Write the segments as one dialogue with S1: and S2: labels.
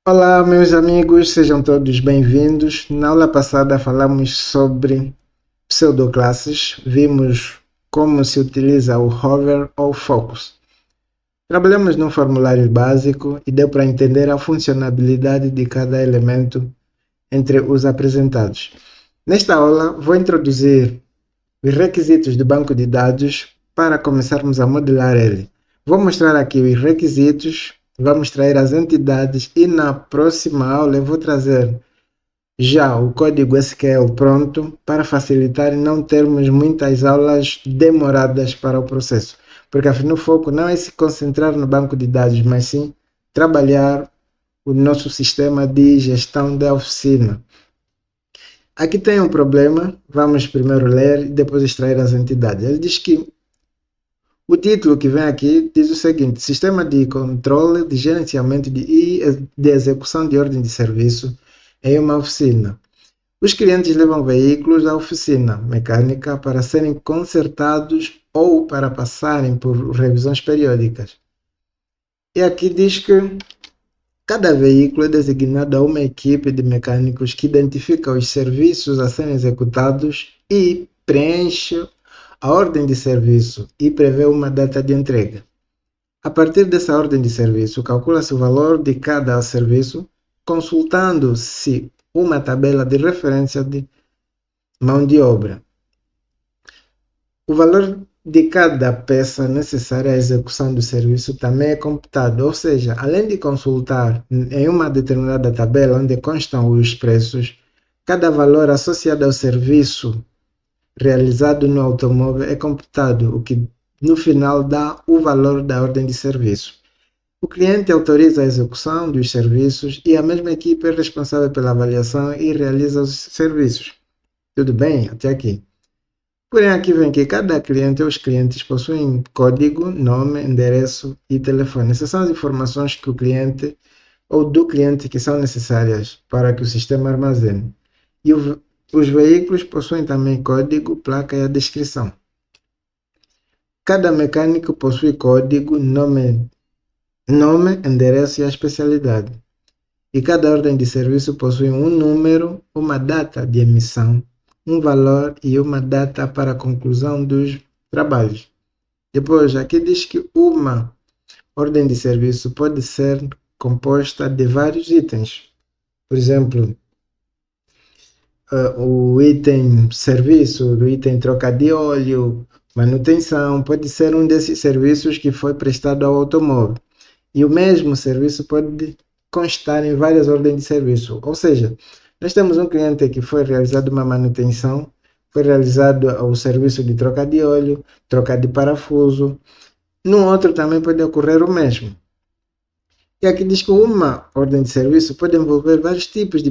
S1: Olá, meus amigos, sejam todos bem-vindos. Na aula passada falamos sobre pseudoclasses, vimos como se utiliza o hover ou focus. Trabalhamos num formulário básico e deu para entender a funcionalidade de cada elemento entre os apresentados. Nesta aula, vou introduzir os requisitos do banco de dados para começarmos a modelar ele. Vou mostrar aqui os requisitos, vamos extrair as entidades e na próxima aula eu vou trazer já o código SQL pronto para facilitar e não termos muitas aulas demoradas para o processo. Porque afinal o foco não é se concentrar no banco de dados, mas sim trabalhar o nosso sistema de gestão da oficina. Aqui tem um problema, vamos primeiro ler e depois extrair as entidades. Ele diz que o título que vem aqui diz o seguinte: Sistema de controle de gerenciamento de execução de ordem de serviço em uma oficina. Os clientes levam veículos à oficina mecânica para serem consertados ou para passarem por revisões periódicas. E aqui diz que cada veículo é designado a uma equipe de mecânicos que identifica os serviços a serem executados e preenche a ordem de serviço e prevê uma data de entrega. A partir dessa ordem de serviço, calcula-se o valor de cada serviço, consultando-se uma tabela de referência de mão de obra. O valor de cada peça necessária à execução do serviço também é computado, ou seja, além de consultar em uma determinada tabela onde constam os preços, cada valor associado ao serviço realizado no automóvel é computado, o que no final dá o valor da ordem de serviço. O cliente autoriza a execução dos serviços e a mesma equipe é responsável pela avaliação e realiza os serviços. Tudo bem? Até aqui. Porém, aqui vem que cada cliente ou os clientes possuem código, nome, endereço e telefone. Essas são as informações que o cliente ou do cliente que são necessárias para que o sistema armazene. E os veículos possuem também código, placa e a descrição. Cada mecânico possui código, nome, endereço e a especialidade. E cada ordem de serviço possui um número, uma data de emissão, um valor e uma data para a conclusão dos trabalhos. Depois, aqui diz que uma ordem de serviço pode ser composta de vários itens. Por exemplo, o item serviço, o item troca de óleo, manutenção, pode ser um desses serviços que foi prestado ao automóvel. E o mesmo serviço pode constar em várias ordens de serviço. Ou seja, nós temos um cliente que foi realizado uma manutenção, foi realizado o serviço de troca de óleo, troca de parafuso. No outro também pode ocorrer o mesmo. E aqui diz que uma ordem de serviço pode envolver vários tipos de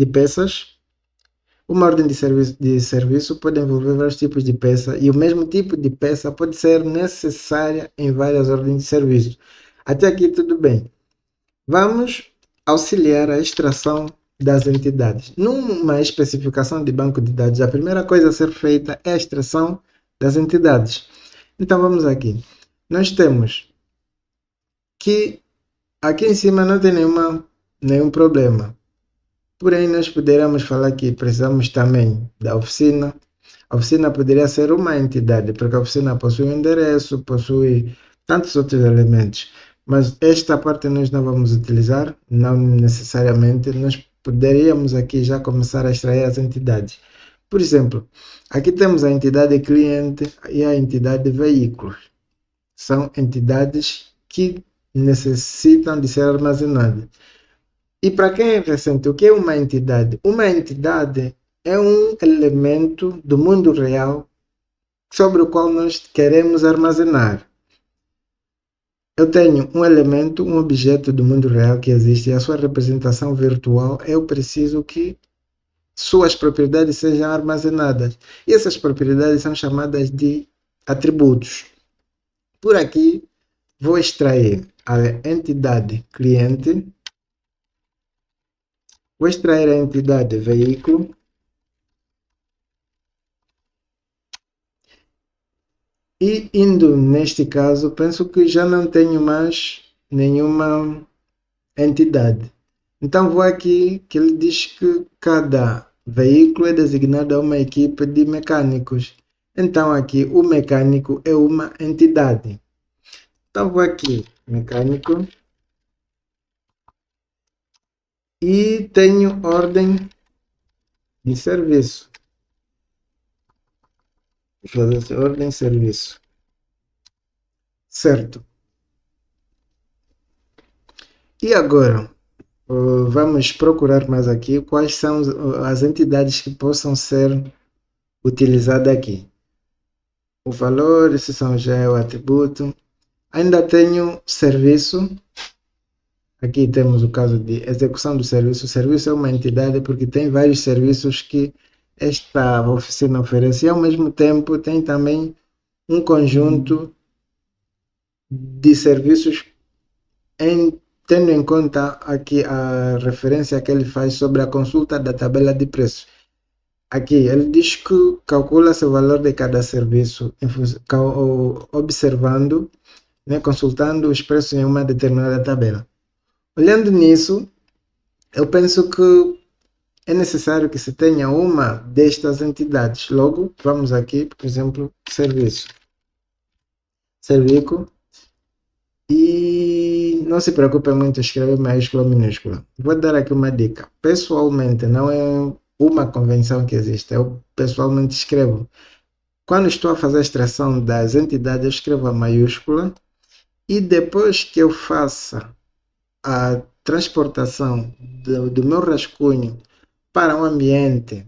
S1: peças. Uma ordem de serviço pode envolver vários tipos de peça e o mesmo tipo de peça pode ser necessária em várias ordens de serviço. Até aqui tudo bem. Vamos auxiliar a extração das entidades. Numa especificação de banco de dados, a primeira coisa a ser feita é a extração das entidades. Então vamos aqui. Nós temos que aqui em cima não tem nenhum problema. Porém, nós poderíamos falar que precisamos também da oficina. A oficina poderia ser uma entidade, porque a oficina possui um endereço, possui tantos outros elementos. Mas esta parte nós não vamos utilizar, não necessariamente. Nós poderíamos aqui já começar a extrair as entidades. Por exemplo, aqui temos a entidade cliente e a entidade veículos. São entidades que necessitam de ser armazenadas. E para quem é recente, o que é uma entidade? Uma entidade é um elemento do mundo real sobre o qual nós queremos armazenar. Eu tenho um elemento, um objeto do mundo real que existe e a sua representação virtual, eu preciso que suas propriedades sejam armazenadas. E essas propriedades são chamadas de atributos. Por aqui, vou extrair a entidade cliente, vou extrair a entidade veículo, e indo neste caso, penso que já não tenho mais nenhuma entidade. Então vou aqui que ele diz que cada veículo é designado a uma equipe de mecânicos. Então aqui o mecânico é uma entidade. Então vou aqui, mecânico, e tenho ordem de serviço. Vou fazer ordem de serviço. Certo. E agora, vamos procurar mais aqui quais são as entidades que possam ser utilizadas aqui. O valor, esse são já é o atributo. Ainda tenho serviço. Aqui temos o caso de execução do serviço. O serviço é uma entidade porque tem vários serviços que esta oficina oferece e ao mesmo tempo tem também um conjunto de serviços tendo em conta aqui a referência que ele faz sobre a consulta da tabela de preços. Aqui ele diz que calcula-se o valor de cada serviço observando, né, consultando os preços em uma determinada tabela. Olhando nisso, eu penso que é necessário que se tenha uma destas entidades. Logo, vamos aqui, por exemplo, serviço. Serviço. E não se preocupe muito em escrever maiúscula ou minúscula. Vou dar aqui uma dica. Pessoalmente, não é uma convenção que existe. Eu pessoalmente escrevo. Quando estou a fazer a extração das entidades, eu escrevo a maiúscula e depois que eu faça a transportação do meu rascunho para um ambiente,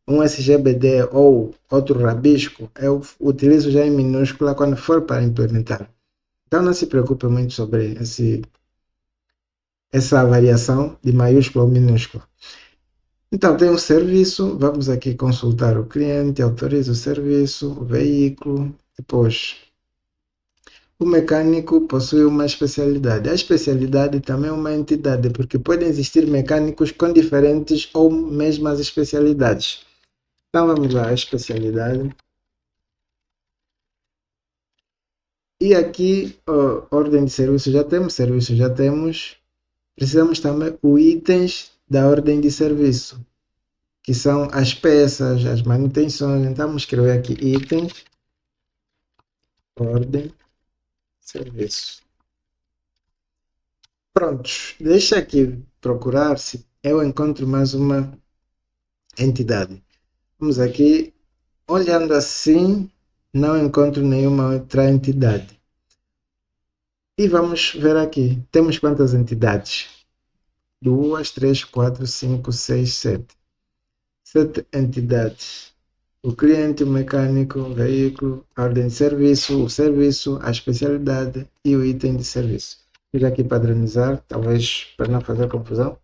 S1: um SGBD ou outro rabisco, eu utilizo já em minúscula quando for para implementar. Então não se preocupe muito sobre essa variação de maiúscula ou minúscula. Então tem um serviço, vamos aqui consultar o cliente, autoriza o serviço, o veículo, depois o mecânico possui uma especialidade. A especialidade também é uma entidade, porque podem existir mecânicos com diferentes ou mesmas especialidades. Então vamos lá, a especialidade. E aqui, ordem de serviço já temos. Precisamos também os itens da ordem de serviço, que são as peças, as manutenções. Então vamos escrever aqui itens, ordem, serviço. Prontos, deixa aqui procurar se eu encontro mais uma entidade. Vamos aqui, olhando assim, não encontro nenhuma outra entidade. E vamos ver aqui, temos quantas entidades? 2, 3, 4, 5, 6, 7. 7 entidades. O cliente, o mecânico, o veículo, a ordem de serviço, o serviço, a especialidade e o item de serviço. Vou aqui padronizar, talvez para não fazer confusão.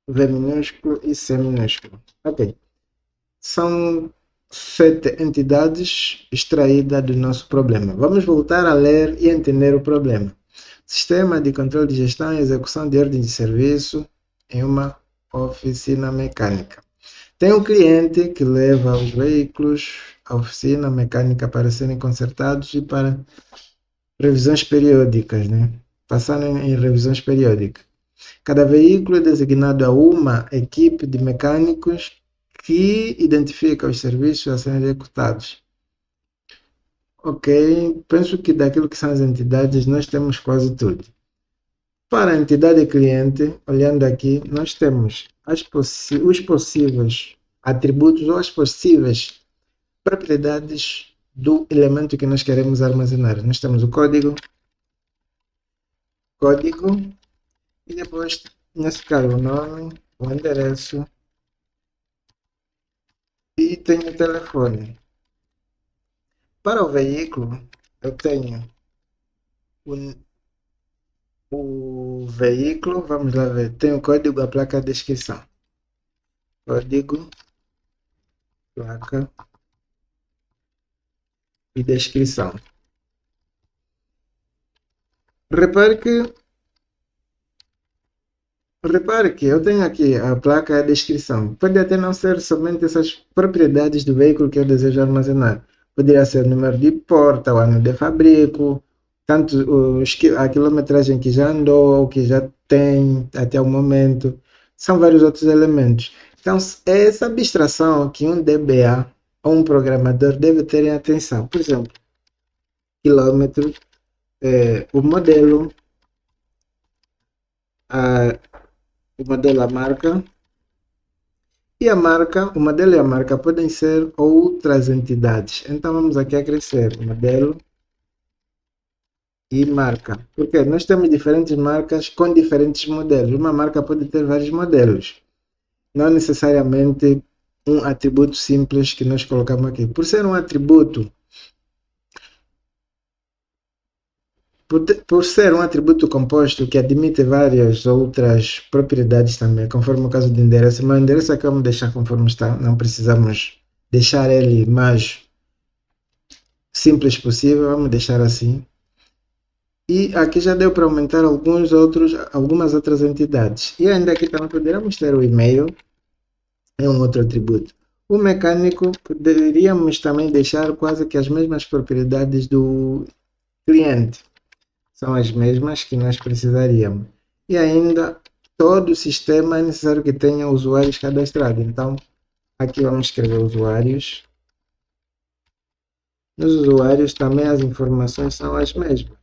S1: V minúsculo e C minúsculo. Ok. São 7 entidades extraídas do nosso problema. Vamos voltar a ler e entender o problema. Sistema de controle de gestão e execução de ordem de serviço em uma oficina mecânica. Tem um cliente que leva os veículos à oficina mecânica para serem consertados e para revisões periódicas, né? Passando em revisões periódicas. Cada veículo é designado a uma equipe de mecânicos que identifica os serviços a serem executados. Ok, penso que daquilo que são as entidades nós temos quase tudo. Para a entidade cliente, olhando aqui, nós temos os possíveis atributos ou as possíveis propriedades do elemento que nós queremos armazenar. Nós temos o código e depois, nesse caso, o nome, o endereço e tenho o telefone. Para o veículo, eu tenho o veículo, vamos lá ver, tem o código, a placa, de descrição. Código, placa e descrição. Repare que eu tenho aqui a placa e a descrição. Pode até não ser somente essas propriedades do veículo que eu desejo armazenar. Poderia ser o número de porta, o ano de fabrico, tanto a quilometragem que já andou, que já tem até o momento, são vários outros elementos. Então, é essa abstração que um DBA ou um programador deve ter em atenção. Por exemplo, quilômetros, o modelo, a, o modelo, a marca, e a marca, o modelo e a marca podem ser outras entidades. Então, vamos aqui a crescer, modelo e marca. Porque nós temos diferentes marcas com diferentes modelos. Uma marca pode ter vários modelos. Não necessariamente um atributo simples que nós colocamos aqui. Por ser um atributo, por ser um atributo composto que admite várias outras propriedades também, conforme o caso do endereço, mas o endereço aqui vamos deixar conforme está, não precisamos deixar ele mais simples possível, vamos deixar assim. E aqui já deu para aumentar algumas outras entidades. E ainda aqui também poderíamos ter o e-mail, é um outro atributo. O mecânico, poderíamos também deixar quase que as mesmas propriedades do cliente. São as mesmas que nós precisaríamos. E ainda, todo o sistema é necessário que tenha usuários cadastrados. Então, aqui vamos escrever usuários. Nos usuários também as informações são as mesmas.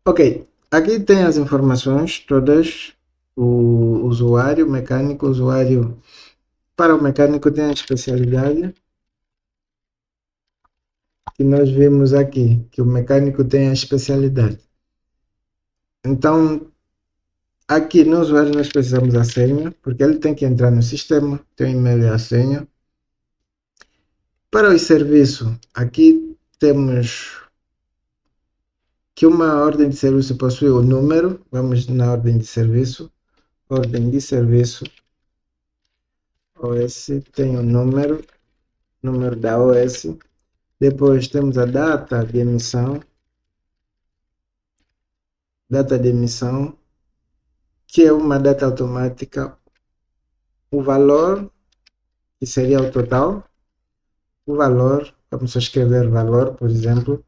S1: Ok, aqui tem as informações todas. O usuário, mecânico, usuário. Para o mecânico tem a especialidade que nós vimos aqui, que o mecânico tem a especialidade. Então, aqui no usuário nós precisamos da senha, porque ele tem que entrar no sistema, tem o e-mail e a senha. Para o serviço, aqui temos que uma ordem de serviço possui o número, vamos na ordem de serviço, OS tem o número da OS, depois temos a data de emissão, que é uma data automática, o valor, que seria o total, o valor, vamos só escrever valor, por exemplo,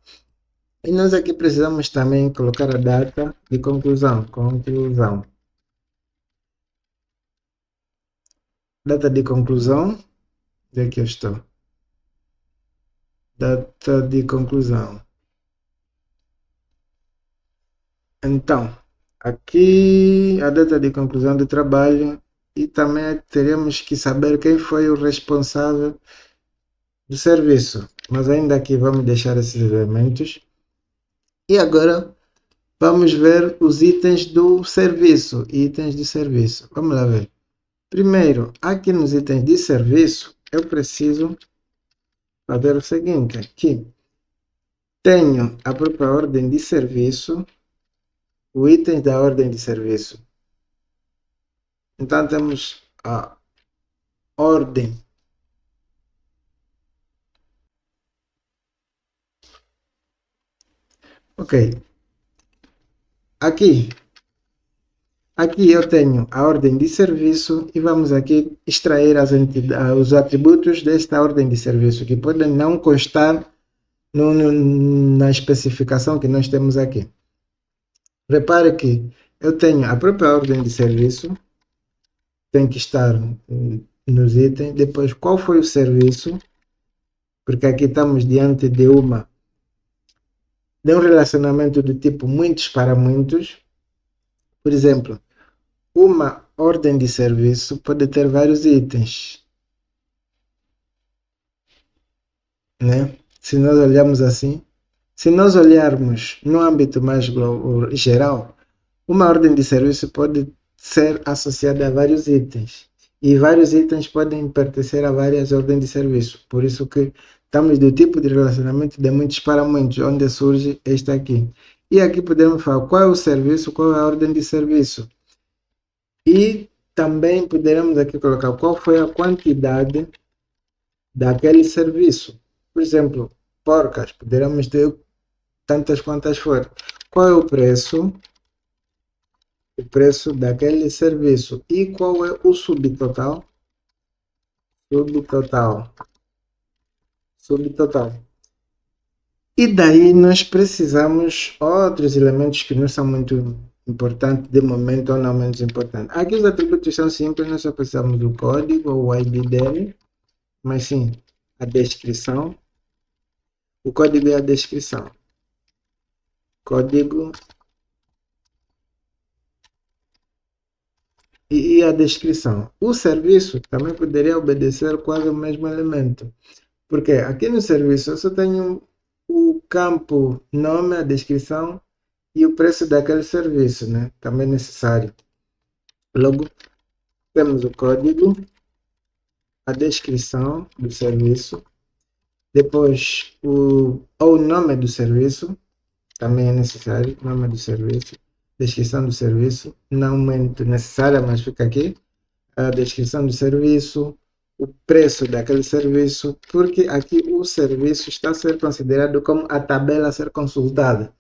S1: e nós aqui precisamos também colocar a data de conclusão, data de conclusão, onde é que eu estou? Data de conclusão. Então, aqui a data de conclusão do trabalho e também teremos que saber quem foi o responsável do serviço. Mas ainda aqui vamos deixar esses elementos. E agora vamos ver os itens do serviço. Itens de serviço. Vamos lá ver. Primeiro, aqui nos itens de serviço, eu preciso fazer o seguinte. Aqui tenho a própria ordem de serviço, o item da ordem de serviço. Então temos a ordem. Ok. Aqui eu tenho a ordem de serviço e vamos aqui extrair os atributos desta ordem de serviço que podem não constar na especificação que nós temos aqui. Repare que eu tenho a própria ordem de serviço, tem que estar nos itens. Depois, qual foi o serviço? Porque aqui estamos diante de um relacionamento do tipo muitos para muitos. Por exemplo, uma ordem de serviço pode ter vários itens, né? Se nós olharmos assim, se nós olharmos no âmbito mais geral, uma ordem de serviço pode ser associada a vários itens e vários itens podem pertencer a várias ordens de serviço. Por isso que estamos do tipo de relacionamento de muitos para muitos, onde surge este aqui. E aqui podemos falar qual é o serviço, qual é a ordem de serviço. E também poderemos aqui colocar qual foi a quantidade daquele serviço. Por exemplo, porcas, poderemos ter tantas quantas for. Qual é o preço? O preço daquele serviço. E qual é o subtotal? Subtotal. E daí nós precisamos outros elementos que não são muito importantes de momento ou não menos importantes. Aqui os atributos são simples, nós só precisamos do código ou o ID dele, mas sim a descrição. O código é a descrição. Código e a descrição. O serviço também poderia obedecer quase o mesmo elemento. Porque aqui no serviço eu só tenho o campo nome, a descrição e o preço daquele serviço, né? Também necessário. Logo, temos o código, a descrição do serviço, depois o nome do serviço, também é necessário, nome do serviço, descrição do serviço, não muito necessária, mas fica aqui, a descrição do serviço, o preço daquele serviço, porque aqui o serviço está a ser considerado como a tabela a ser consultada.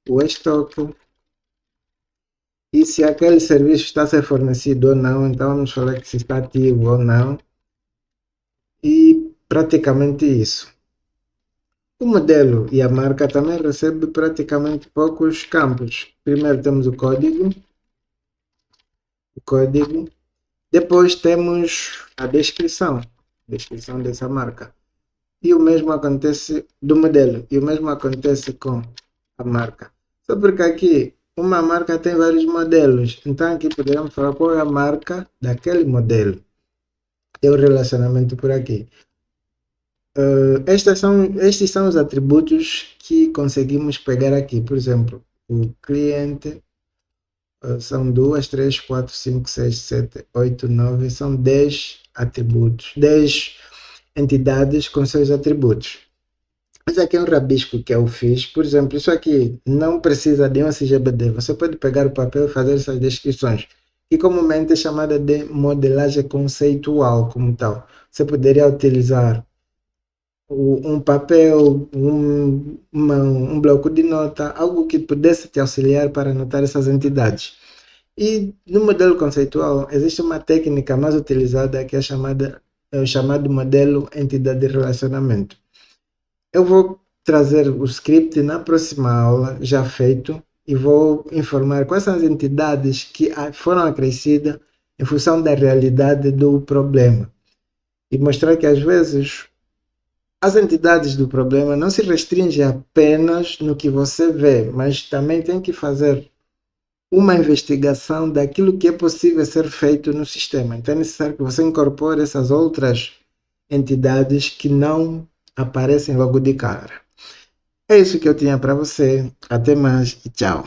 S1: O estoque, e se aquele serviço está a ser fornecido ou não, então vamos falar que se está ativo ou não, e praticamente isso. O modelo e a marca também recebem praticamente poucos campos. Primeiro temos o código, depois temos a descrição dessa marca. E o mesmo acontece do modelo, e o mesmo acontece com a marca. Só porque aqui uma marca tem vários modelos, então aqui poderíamos falar qual é a marca daquele modelo. Tem o relacionamento por aqui. Estes são os atributos que conseguimos pegar aqui. Por exemplo, o cliente são 2, 3, 4, 5, 6, 7, 8, 9, são 10 atributos, 10 entidades com seus atributos. Mas aqui é um rabisco que eu fiz. Por exemplo, isso aqui não precisa de um CGBD. Você pode pegar o papel e fazer essas descrições, que comumente é chamada de modelagem conceitual como tal. Você poderia utilizar um papel, um bloco de nota, algo que pudesse te auxiliar para anotar essas entidades. E no modelo conceitual existe uma técnica mais utilizada que é o chamado modelo entidade de relacionamento. Eu vou trazer o script na próxima aula, já feito, e vou informar quais são as entidades que foram acrescidas em função da realidade do problema. E mostrar que às vezes as entidades do problema não se restringem apenas no que você vê, mas também tem que fazer uma investigação daquilo que é possível ser feito no sistema. Então é necessário que você incorpore essas outras entidades que não aparecem logo de cara. É isso que eu tinha para você. Até mais e tchau.